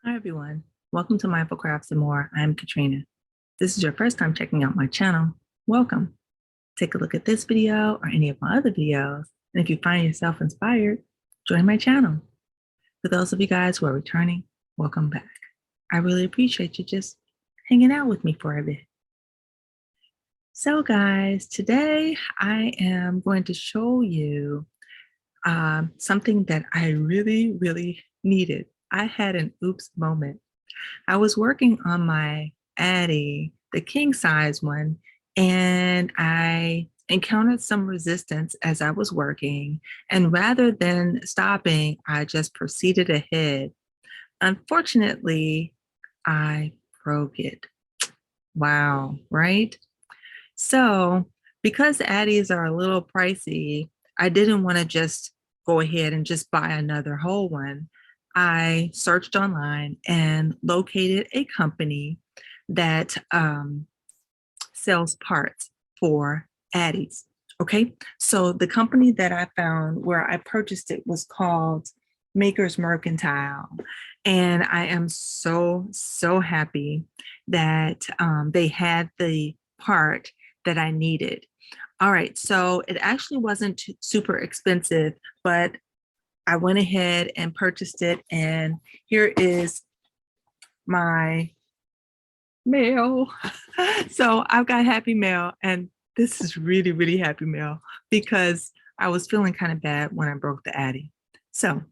Hi everyone, welcome to Mindful Crafts and More. I'm Katrina. If this is your first time checking out my channel, welcome. Take a look at this video or any of my other videos, and if you find yourself inspired, join my channel. For those of you guys who are returning, welcome back. I really appreciate you just hanging out with me for a bit. So guys, today I am going to show you something that I really needed. I had an oops moment. I was working on my Addi, the king size one, and I encountered some resistance as I was working. And rather than stopping, I just proceeded ahead. Unfortunately, I broke it. Wow, right? So, because Addis are a little pricey, I didn't want to just go ahead and just buy another whole one. I searched online and located a company that sells parts for Addis. Okay, so the company that I found where I purchased it was called Maker's Mercantile. And I am so happy that they had the part that I needed. All right, so it actually wasn't super expensive, but I went ahead and purchased it. And here is my mail. So I've got happy mail, and this is really happy mail because I was feeling kind of bad when I broke the Addi. So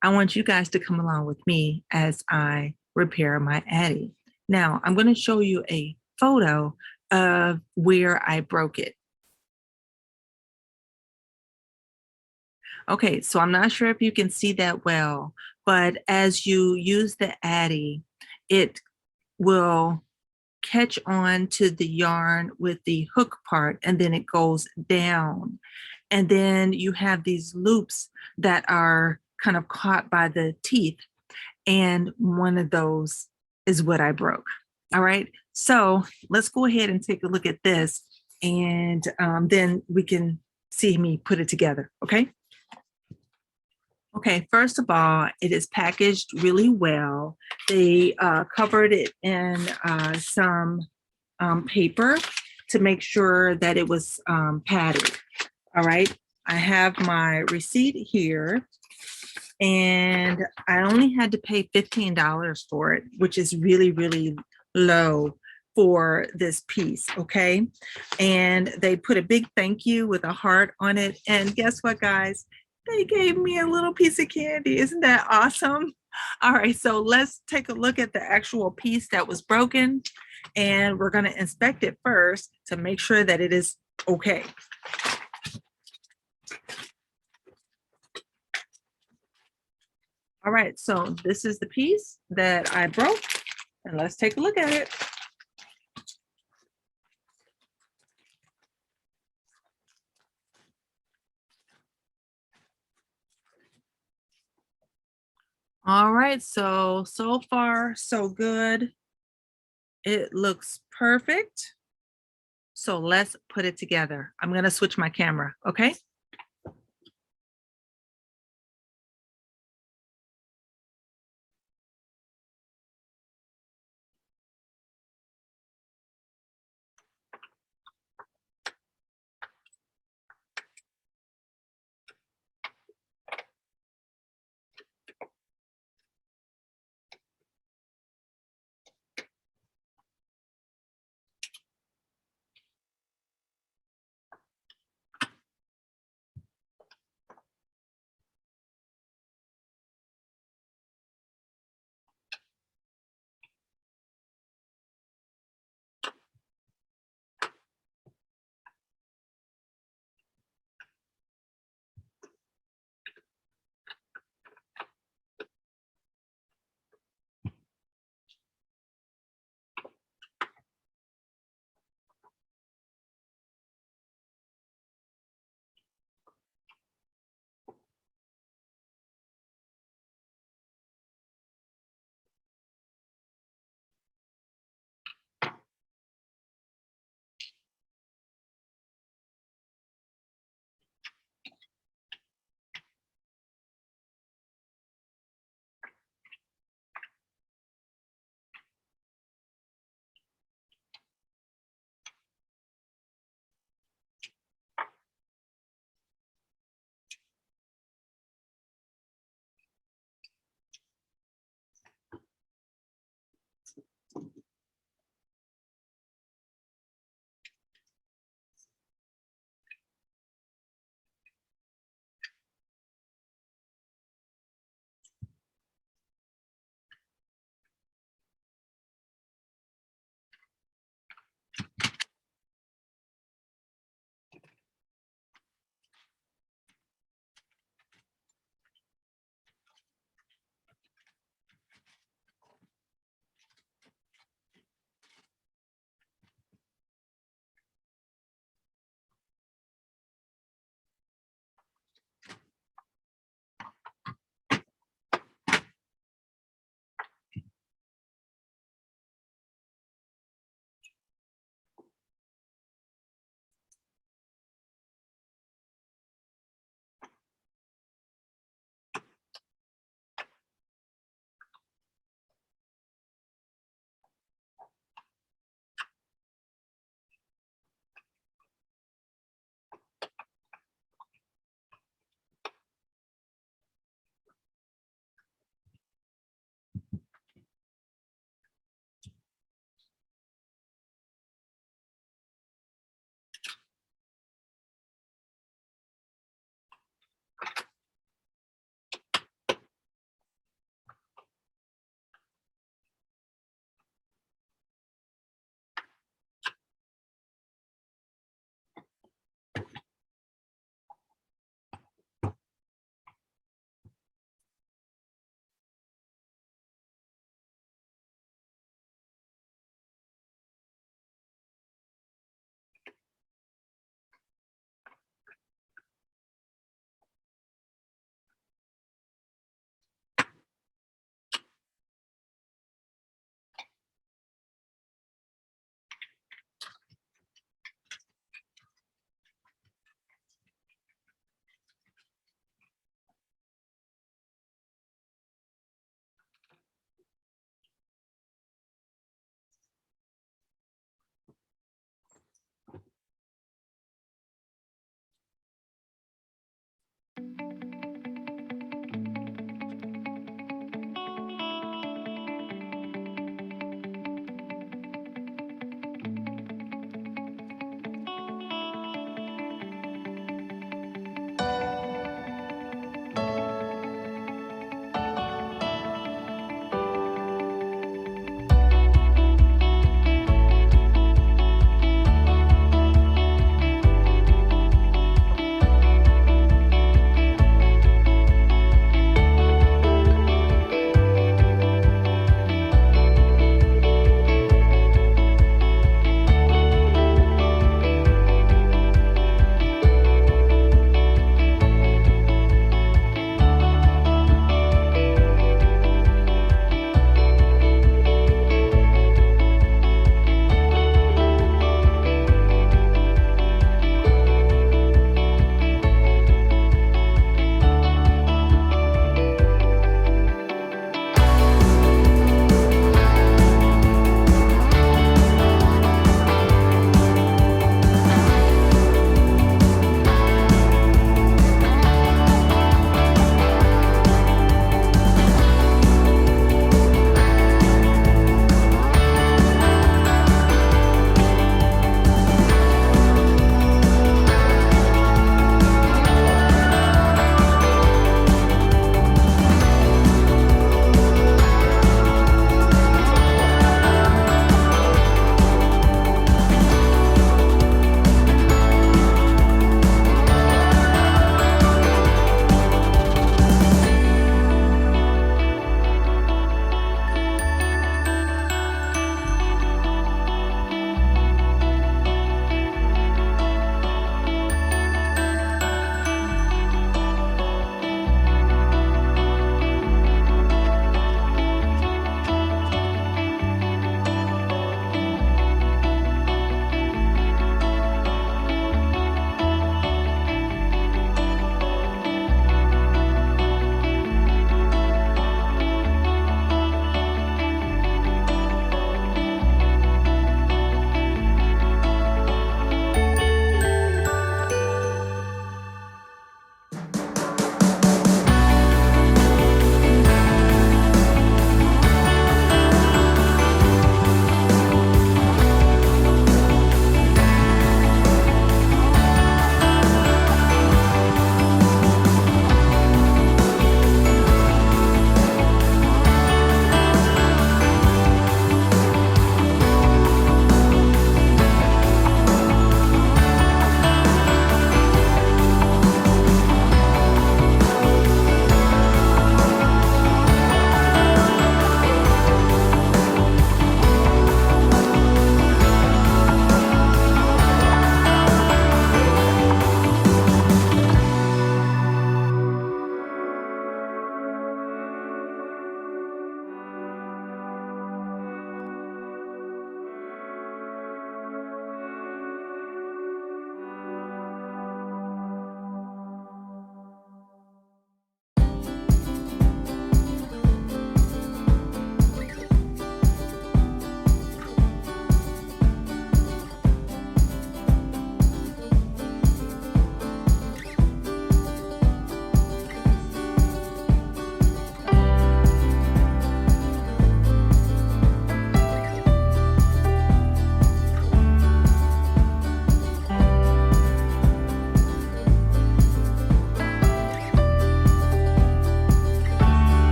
I want you guys to come along with me as I repair my Addi. Now I'm going to show you a photo of where I broke it. Okay, so I'm not sure if you can see that well, but as you use the Addi, it will catch on to the yarn with the hook part, and then it goes down. And then you have these loops that are kind of caught by the teeth. And one of those is what I broke. All right, so let's go ahead and take a look at this, and then we can see me put it together, okay? Okay, first of all, it is packaged really well. They covered it in some paper to make sure that it was padded. All right, I have my receipt here, and I only had to pay $15 for it, which is really low for this piece, okay? And they put a big thank you with a heart on it. And guess what, guys? They gave me a little piece of candy. Isn't that awesome? All right, so let's take a look at the actual piece that was broken, and we're gonna inspect it first to make sure that it is okay. All right, so this is the piece that I broke, and let's take a look at it. All right, so far, so good. It looks perfect. So let's put it together. I'm gonna switch my camera, okay?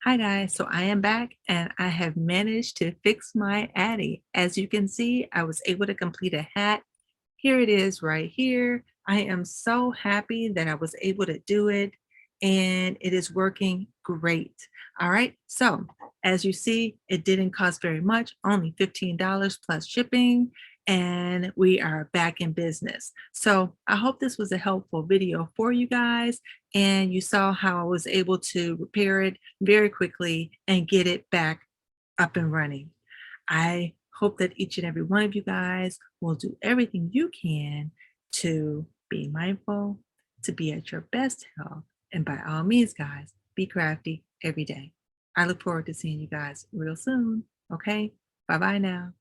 Hi guys, so I am back and I have managed to fix my Addy. As you can see, I was able to complete a hat. Here it is right here. I am so happy that I was able to do it and it is working great. All right, so as you see, it didn't cost very much, only $15 plus shipping, and we are back in business. So I hope this was a helpful video for you guys and you saw how I was able to repair it very quickly and get it back up and running. I hope that each and every one of you guys will do everything you can to be mindful, to be at your best health, and by all means, guys, be crafty every day. I look forward to seeing you guys real soon. Okay, bye bye now.